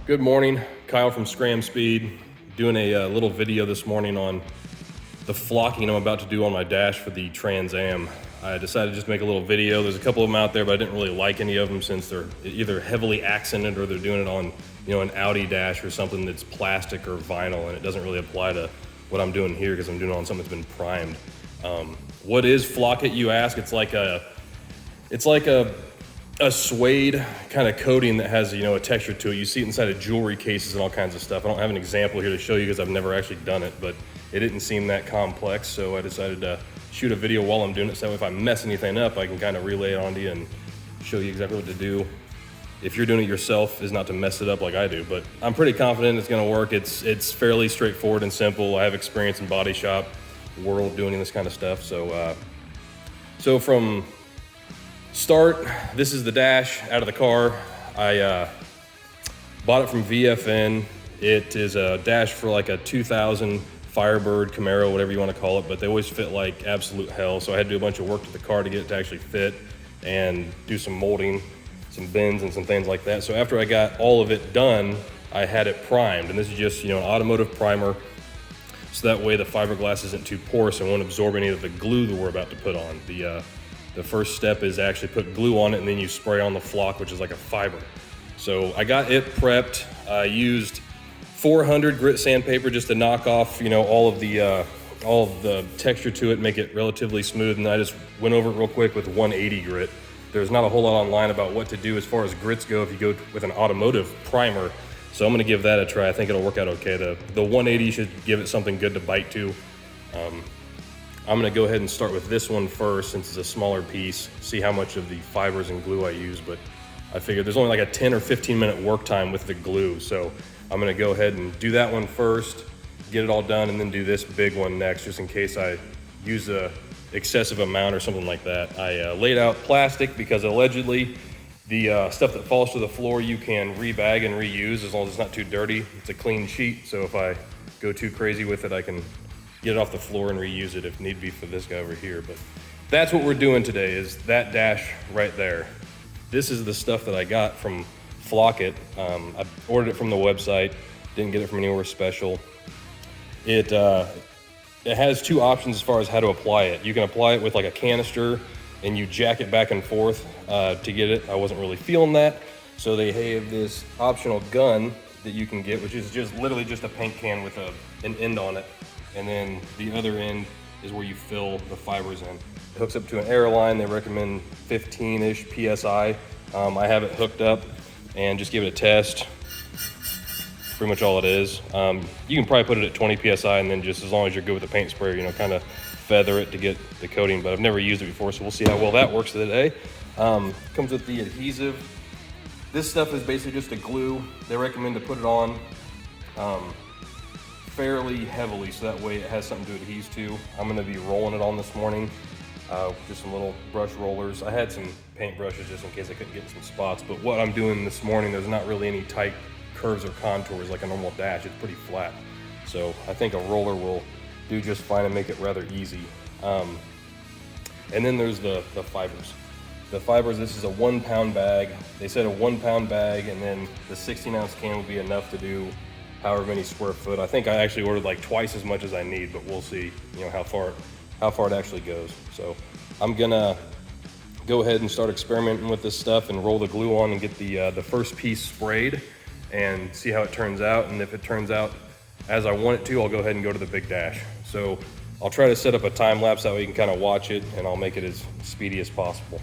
Good morning, Kyle from Scram Speed, doing a little video this morning on the flocking I'm about to do on my dash for the Trans Am. I decided to just make a little video. There's a couple of them out there, but I didn't really like any of them since they're either heavily accented or they're doing it on, an Audi dash or something that's plastic or vinyl, and it doesn't really apply to what I'm doing here because I'm doing it on something that's been primed. What is flock it, you ask? It's like a suede kind of coating that has, a texture to it. You see it inside of jewelry cases and all kinds of stuff. I don't have an example here to show you because I've never actually done it, but it didn't seem that complex, so I decided to shoot a video while I'm doing it, so if I mess anything up, I can kind of relay it onto you and show you exactly what to do. If you're doing it yourself, is not to mess it up like I do, but I'm pretty confident it's gonna work. It's fairly straightforward and simple. I have experience in body shop world doing this kind of stuff, so from start, this is the dash out of the car. I bought it from VFN. It is a dash for like a 2000 Firebird, Camaro, whatever you want to call it, but they always fit like absolute hell. So I had to do a bunch of work to the car to get it to actually fit and do some molding, some bends and some things like that. So after I got all of it done, I had it primed. And this is just, an automotive primer. So that way the fiberglass isn't too porous and won't absorb any of the glue that we're about to put on. The first step is actually put glue on it and then you spray on the flock, which is like a fiber. So I got it prepped. I used 400 grit sandpaper just to knock off, all of the texture to it, make it relatively smooth. And I just went over it real quick with 180 grit. There's not a whole lot online about what to do as far as grits go if you go with an automotive primer. So I'm gonna give that a try. I think it'll work out okay. The 180 should give it something good to bite to. I'm gonna go ahead and start with this one first since it's a smaller piece, see how much of the fibers and glue I use, but I figured there's only like a 10 or 15 minute work time with the glue. So I'm gonna go ahead and do that one first, get it all done, and then do this big one next, just in case I use a excessive amount or something like that. I laid out plastic because allegedly the stuff that falls to the floor you can rebag and reuse as long as it's not too dirty. It's a clean sheet, so if I go too crazy with it, I can get it off the floor and reuse it if need be for this guy over here. But that's what we're doing today, is that dash right there. This is the stuff that I got from Flock It. I ordered it from the website, didn't get it from anywhere special. It has two options as far as how to apply it. You can apply it with like a canister and you jack it back and forth to get it. I wasn't really feeling that, so they have this optional gun that you can get, which is just literally just a paint can with an end on it, and then the other end is where you fill the fibers in. It hooks up to an air line. They recommend 15-ish PSI. I have it hooked up and just give it a test. Pretty much all it is. You can probably put it at 20 PSI and then just as long as you're good with the paint sprayer, kind of feather it to get the coating, but I've never used it before, so we'll see how well that works today. Comes with the adhesive. This stuff is basically just a glue. They recommend to put it on fairly heavily so that way it has something to adhere to. I'm gonna be rolling it on this morning. Just some little brush rollers. I had some paint brushes just in case I couldn't get some spots, but what I'm doing this morning, there's not really any tight curves or contours like a normal dash. It's pretty flat. So I think a roller will do just fine and make it rather easy. And then there's the fibers. The fibers, this is a 1 pound bag. They said a 1 pound bag, and then the 16-ounce can would be enough to do however many square foot. I think I actually ordered like twice as much as I need, but we'll see, how far it actually goes. So I'm gonna go ahead and start experimenting with this stuff and roll the glue on and get the first piece sprayed and see how it turns out. And if it turns out as I want it to, I'll go ahead and go to the big dash. So I'll try to set up a time lapse that way you can kind of watch it, and I'll make it as speedy as possible.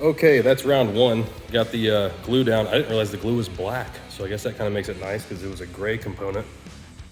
Okay, that's round one. Got the glue down. I didn't realize the glue was black, so I guess that kind of makes it nice because it was a gray component,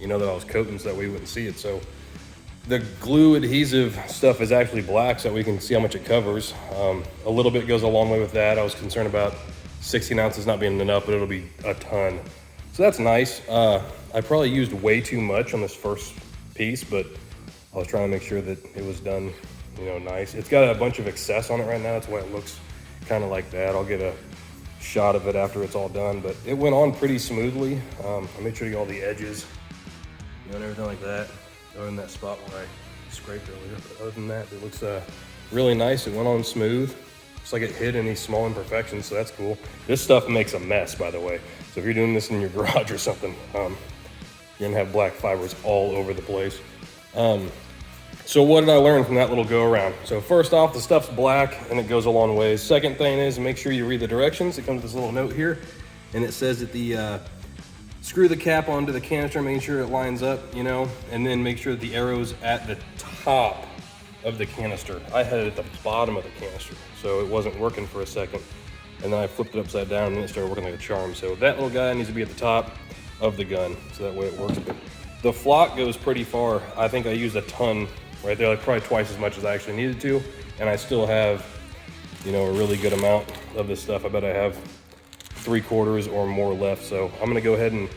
you know, that I was coating so that we wouldn't see it. So the glue adhesive stuff is actually black so that we can see how much it covers. A little bit goes a long way with that. I was concerned about 16 ounces not being enough, but it'll be a ton. So that's nice. I probably used way too much on this first piece, but I was trying to make sure that it was done, you know, nice. It's got a bunch of excess on it right now. That's why it looks kind of like that. I'll get a shot of it after it's all done, but it went on pretty smoothly. I made sure to get all the edges, you know, and everything like that. Other than that spot where I scraped earlier, but other than that, it looks really nice. It went on smooth. Looks like it hid any small imperfections, so that's cool. This stuff makes a mess, by the way. So if you're doing this in your garage or something, you're gonna have black fibers all over the place. So what did I learn from that little go around? So first off, the stuff's black and it goes a long ways. Second thing is make sure you read the directions. It comes with this little note here, and it says that the screw the cap onto the canister, make sure it lines up, you know, and then make sure that the arrow's at the top of the canister. I had it at the bottom of the canister, so it wasn't working for a second. And then I flipped it upside down and then it started working like a charm. So that little guy needs to be at the top of the gun, so that way it works. But the flock goes pretty far. I think I used a ton right there, like probably twice as much as I actually needed to. And I still have, you know, a really good amount of this stuff. I bet I have 3/4 or more left. So I'm gonna go ahead and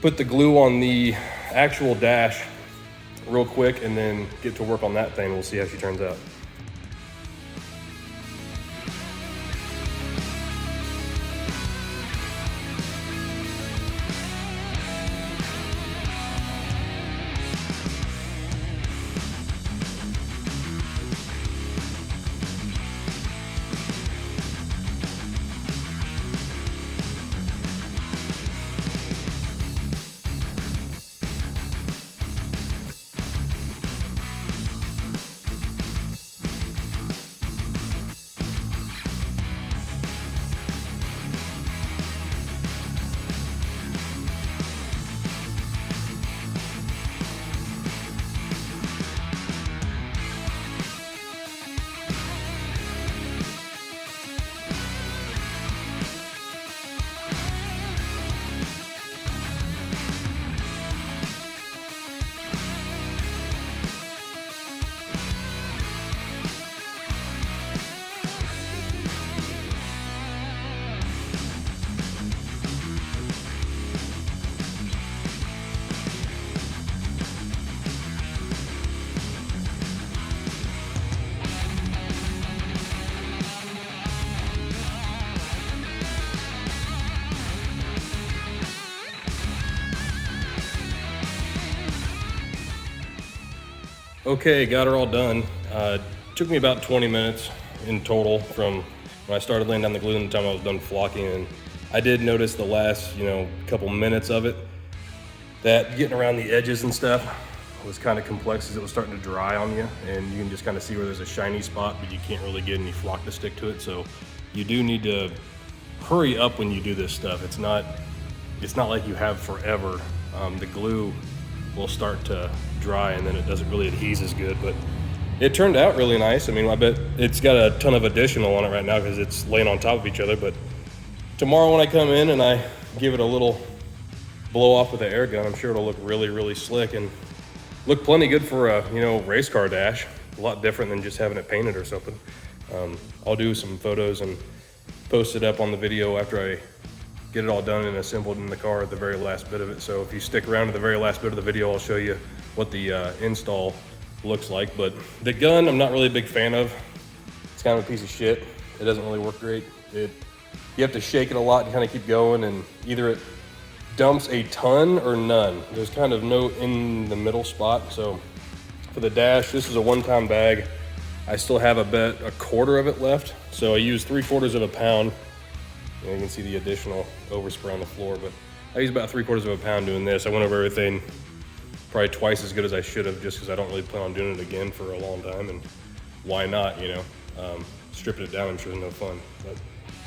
put the glue on the actual dash real quick and then get to work on that thing. We'll see how she turns out. Okay, got her all done. Took me about 20 minutes in total from when I started laying down the glue and the time I was done flocking. And I did notice the last, you know, couple minutes of it, that getting around the edges and stuff was kind of complex as it was starting to dry on you. And you can just kind of see where there's a shiny spot, but you can't really get any flock to stick to it. So you do need to hurry up when you do this stuff. It's not like you have forever. The glue will start to dry and then it doesn't really adhere as good, but it turned out really nice. I mean, I bet it's got a ton of additional on it right now because it's laying on top of each other, but tomorrow when I come in and I give it a little blow off with the air gun, I'm sure it'll look really, really slick and look plenty good for a, you know, race car dash. A lot different than just having it painted or something. I'll do some photos and post it up on the video after I get it all done and assembled in the car at the very last bit of it. So if you stick around to the very last bit of the video, I'll show you what the install looks like. But the gun, I'm not really a big fan of. It's kind of a piece of shit. It doesn't really work great. You have to shake it a lot and kind of keep going, and either it dumps a ton or none. There's kind of no in the middle spot. So for the dash, this is a one-time bag. I still have a quarter of it left. So I used 3/4 of a pound. And you can see the additional overspray on the floor, but I used about 3/4 of a pound doing this. I went over everything probably twice as good as I should have, just because I don't really plan on doing it again for a long time, and why not, you know? Stripping it down, I'm sure is no fun. But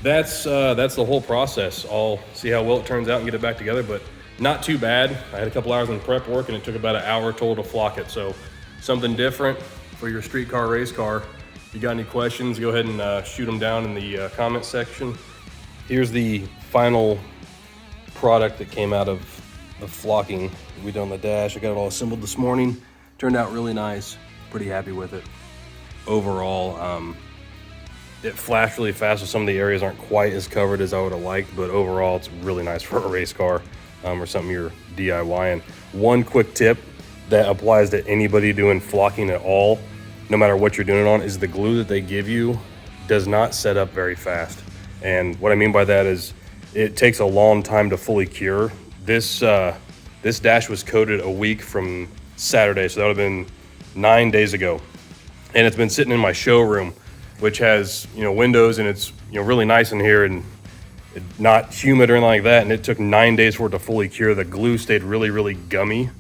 that's the whole process. I'll see how well it turns out and get it back together, but not too bad. I had a couple hours in prep work and it took about an hour total to flock it. So something different for your street car, race car. If you got any questions, go ahead and shoot them down in the comment section. Here's the final product that came out of the flocking we did on the dash. I got it all assembled this morning. Turned out really nice. Pretty happy with it. Overall, it flashed really fast, so some of the areas aren't quite as covered as I would have liked, but overall it's really nice for a race car or something you're DIYing. One quick tip that applies to anybody doing flocking at all, no matter what you're doing it on, is the glue that they give you does not set up very fast. And what I mean by that is it takes a long time to fully cure. This dash was coated a week from Saturday, so that would have been 9 days ago. And it's been sitting in my showroom, which has, windows, and it's, really nice in here and not humid or anything like that. And it took 9 days for it to fully cure. The glue stayed really, really gummy.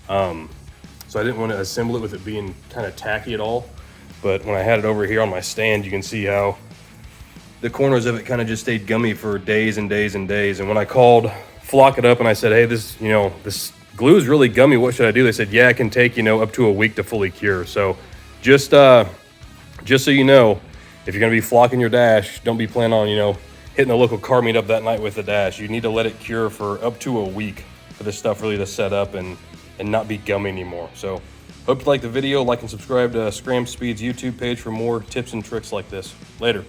So I didn't want to assemble it with it being kind of tacky at all. But when I had it over here on my stand, you can see how the corners of it kind of just stayed gummy for days and days and days. And when I called Flock It Up and I said, hey, this glue is really gummy, what should I do? They said, yeah, it can take, up to a week to fully cure. So just so you know, if you're gonna be flocking your dash, don't be planning on, hitting the local car meet up that night with the dash. You need to let it cure for up to a week for this stuff really to set up and not be gummy anymore. So hope you liked the video. Like and subscribe to Scram Speed's YouTube page for more tips and tricks like this. Later.